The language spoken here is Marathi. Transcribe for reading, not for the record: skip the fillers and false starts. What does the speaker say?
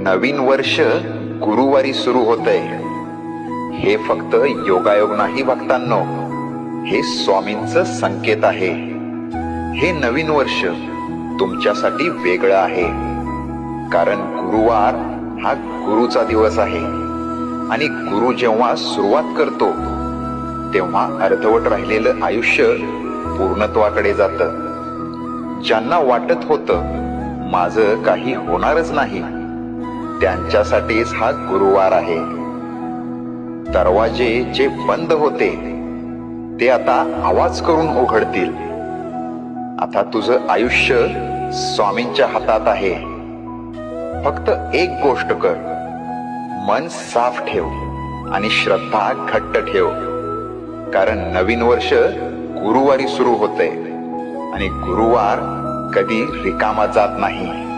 नवीन वर्ष गुरुवारी सुरू होतंय. हे फक्त योगायोग नाही भक्तांनो, हे स्वामींचं संकेत आहे. हे नवीन वर्ष तुमच्यासाठी वेगळं आहे, कारण गुरुवार हा गुरुचा दिवस आहे आणि गुरु जेव्हा सुरुवात करतो तेव्हा अर्धवट राहिलेलं आयुष्य पूर्णत्वाकडे जातं. ज्यांना वाटत होतं माझं काही होणारच नाही, त्यांच्यासाठीच हा गुरुवार आहे. दरवाजे जे बंद होते ते आता आवाज करून उघडतील. आता तुझं आयुष्य स्वामींच्या हातात आहे. फक्त एक गोष्ट कर, मन साफ ठेव आणि श्रद्धा घट्ट ठेव, कारण नवीन वर्ष गुरुवारी सुरू होतंय आणि गुरुवार कधी रिकामा जात नाही.